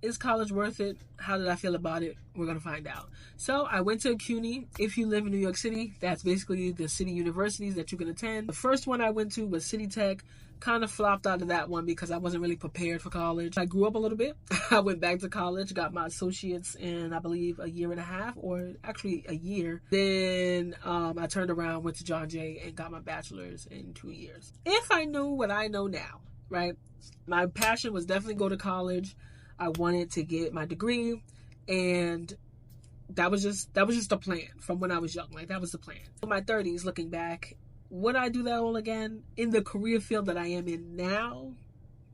is college worth it? How did I feel about it? We're going to find out. So I went to CUNY. If you live in New York City, that's basically the city universities that you can attend. The first one I went to was City Tech. Kind of flopped out of that one because I wasn't really prepared for college. I grew up a little bit. I went back to college, got my associates in, I believe, a year and a half, or actually a year. Then I turned around, went to John Jay, and got my bachelor's in 2 years. If I knew what I know now, right? My passion was definitely go to college. I wanted to get my degree, and that was just the plan from when I was young. Like, that was the plan. In my 30s, looking back, would I do that all again in the career field that I am in now?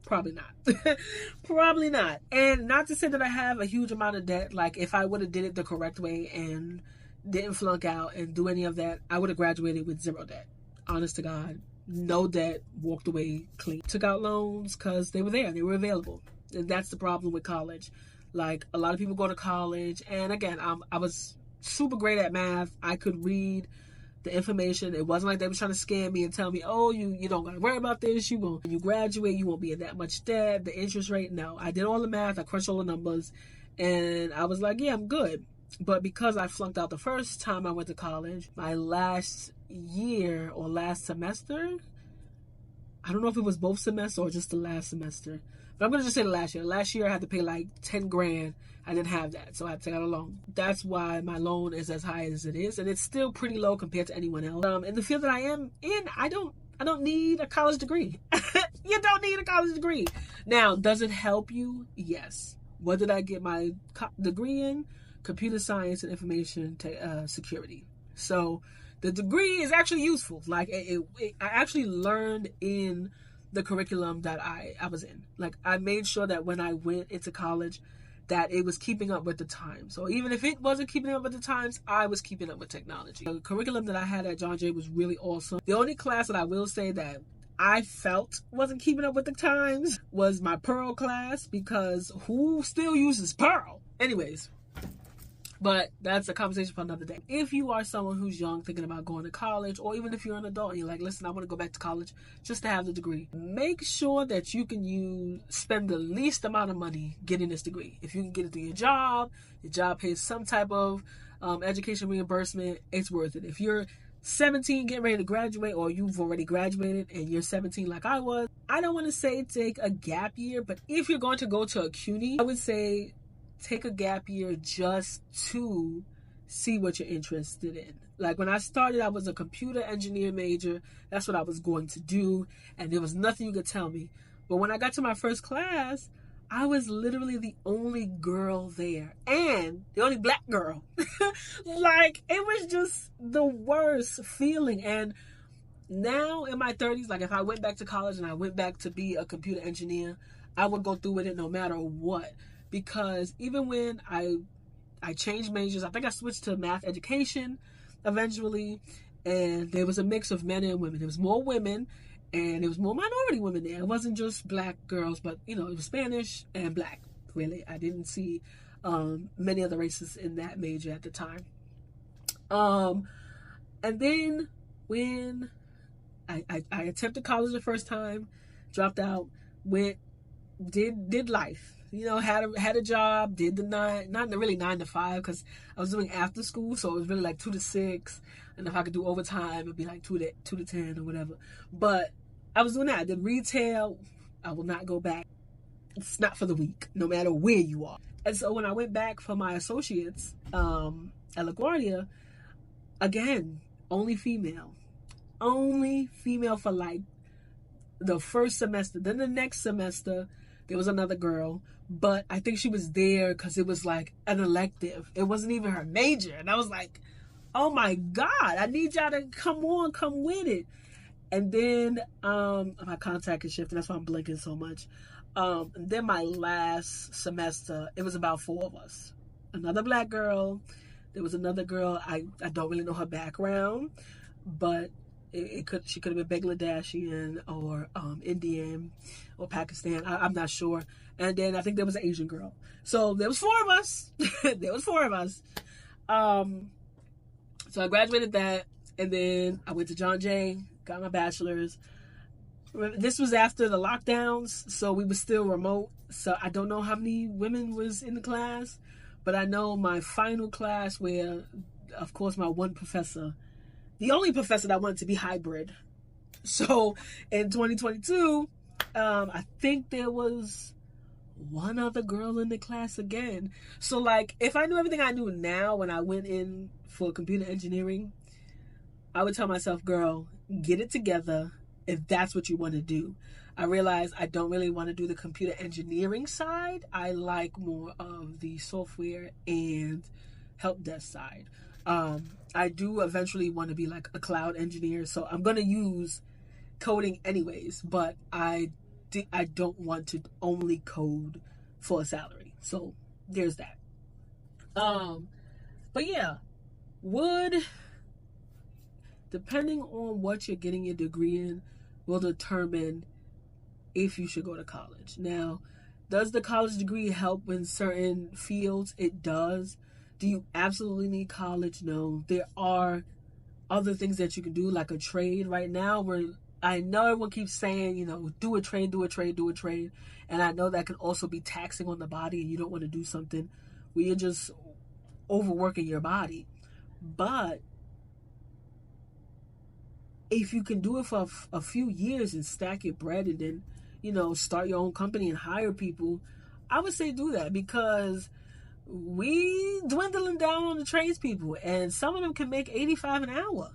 Probably not. Probably not. And not to say that I have a huge amount of debt. Like, if I would have did it the correct way and didn't flunk out and do any of that, I would have graduated with 0 debt. Honest to God. No debt. Walked away clean. Took out loans because they were there. They were available. And that's the problem with college. Like, a lot of people go to college. And again, I was super great at math. I could read the information. It wasn't like they were trying to scam me and tell me, oh, you don't gotta worry about this. When you graduate, you won't be in that much debt. The interest rate, no. I did all the math. I crunched all the numbers. And I was like, yeah, I'm good. But because I flunked out the first time I went to college, my last year or last semester, I don't know if it was both semesters or just the last semester, but I'm going to just say the last year. Last year I had to pay like 10 grand. I didn't have that, so I had to take out a loan. That's why my loan is as high as it is, and it's still pretty low compared to anyone else. In the field that I am in, I don't need a college degree. You don't need a college degree. Now, does it help you? Yes. What did I get my degree in? Computer science and information security. So the degree is actually useful. Like, I actually learned in the curriculum that I was in. Like, I made sure that when I went into college, that it was keeping up with the times. So even if it wasn't keeping up with the times, I was keeping up with technology. The curriculum that I had at John Jay was really awesome. The only class that I will say that I felt wasn't keeping up with the times was my Perl class, because who still uses Perl? Anyways, but that's a conversation for another day. If you are someone who's young, thinking about going to college, or even if you're an adult and you're like, listen, I want to go back to college just to have the degree, make sure that you can spend the least amount of money getting this degree. If you can get it through your job pays some type of education reimbursement, it's worth it. If you're 17 getting ready to graduate, or you've already graduated and you're 17 like I was, I don't want to say take a gap year, but if you're going to go to a CUNY, I would say take a gap year just to see what you're interested in. Like, when I started, I was a computer engineer major. That's what I was going to do, and there was nothing you could tell me. But when I got to my first class, I was literally the only girl there, and the only black girl. Like, it was just the worst feeling. And now in my 30s, like, if I went back to college and I went back to be a computer engineer, I would go through with it no matter what. Because even when I changed majors, I think I switched to math education eventually, and there was a mix of men and women. There was more women, and there was more minority women there. It wasn't just black girls, but, it was Spanish and black, really. I didn't see many other races in that major at the time. And then when I attempted college the first time, dropped out, did life. Had a job, did the not really 9 to 5, because I was doing after school, so it was really like 2 to 6, and if I could do overtime, it'd be like 2 to 10 or whatever. But I was doing that. I did retail. I will not go back. It's not for the weak, no matter where you are. And so when I went back for my associates at LaGuardia, again, only female for like the first semester. Then the next semester, there was another girl, but I think she was there because it was like an elective. It wasn't even her major. And I was like, oh my God, I need y'all to come with it. And then my contact is shifting. That's why I'm blinking so much. And then my last semester, it was about 4 of us. Another black girl. There was another girl. I don't really know her background, but she could have been Bangladeshi or Indian or Pakistan. I'm not sure. And then I think there was an Asian girl. So there was 4 of us. So I graduated that, and then I went to John Jay, got my bachelor's. This was after the lockdowns, so we were still remote. So I don't know how many women was in the class, but I know my final class where, of course, my one professor, the only professor that wanted to be hybrid. So in 2022, I think there was one other girl in the class again. So like, if I knew everything I knew now when I went in for computer engineering, I would tell myself, girl, get it together if that's what you want to do. I realize I don't really want to do the computer engineering side. I like more of the software and help desk side. I do eventually want to be like a cloud engineer, so I'm going to use coding anyways, but I don't want to only code for a salary. So there's that. But yeah, depending on what you're getting your degree in, will determine if you should go to college. Now, does the college degree help in certain fields? It does. Do you absolutely need college? No. There are other things that you can do, like a trade right now, where I know everyone keeps saying, do a trade. And I know that can also be taxing on the body, and you don't want to do something where you're just overworking your body. But if you can do it for a few years and stack your bread and then, start your own company and hire people, I would say do that, because we dwindling down on the tradespeople, and some of them can make $85 an hour.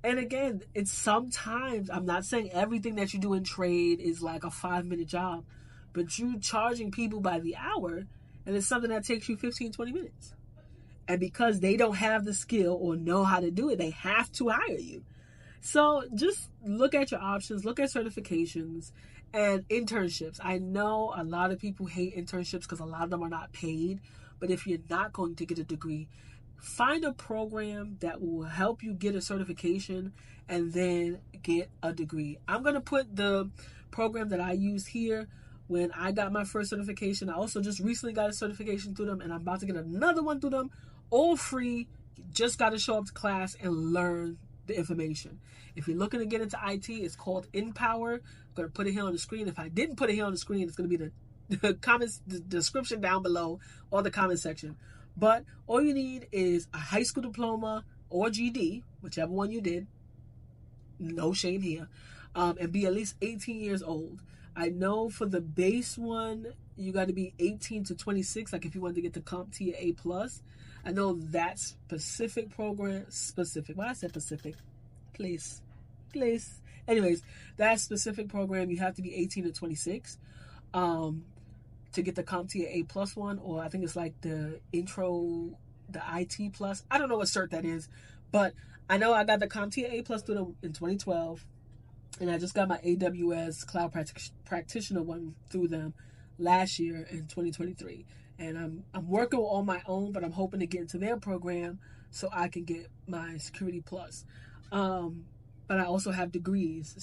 And again, it's sometimes, I'm not saying everything that you do in trade is like a 5-minute job, but you charging people by the hour, and it's something that takes you 15, 20 minutes. And because they don't have the skill or know how to do it, they have to hire you. So just look at your options, look at certifications and internships. I know a lot of people hate internships because a lot of them are not paid. But if you're not going to get a degree, find a program that will help you get a certification and then get a degree. I'm going to put the program that I used here when I got my first certification. I also just recently got a certification through them, and I'm about to get another one through them. All free. You just got to show up to class and learn the information. If you're looking to get into IT, it's called InPower. I'm going to put it here on the screen. If I didn't put it here on the screen, it's going to be the comments, the description down below, or the comment section. But all you need is a high school diploma or GD, whichever one you did. No shame here. And be at least 18 years old. I know for the base one, you got to be 18 to 26. Like if you wanted to get the CompTIA A+. I know that specific program, why I said Pacific, please. Anyways, that specific program, you have to be 18 to 26 to get the CompTIA A+ one, or I think it's like the intro, the IT plus. I don't know what cert that is, but I know I got the CompTIA A+ through them in 2012, and I just got my AWS Cloud Practitioner one through them last year in 2023. And I'm working on my own, but I'm hoping to get into their program so I can get my Security Plus. But I also have degrees.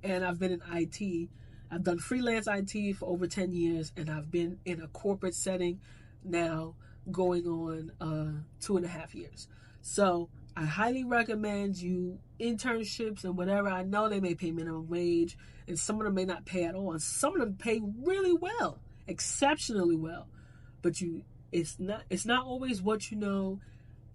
And I've been in IT. I've done freelance IT for over 10 years, and I've been in a corporate setting now going on 2.5 years. So I highly recommend you internships and whatever. I know they may pay minimum wage, and some of them may not pay at all, and some of them pay really well, exceptionally well. But it's not always what you know.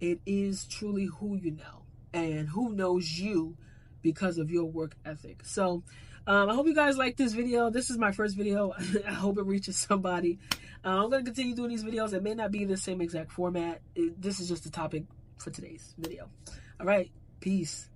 It is truly who you know and who knows you because of your work ethic. So I hope you guys like this video. This is my first video. I hope it reaches somebody. I'm going to continue doing these videos. It may not be the same exact format. This is just the topic for today's video. All right. Peace.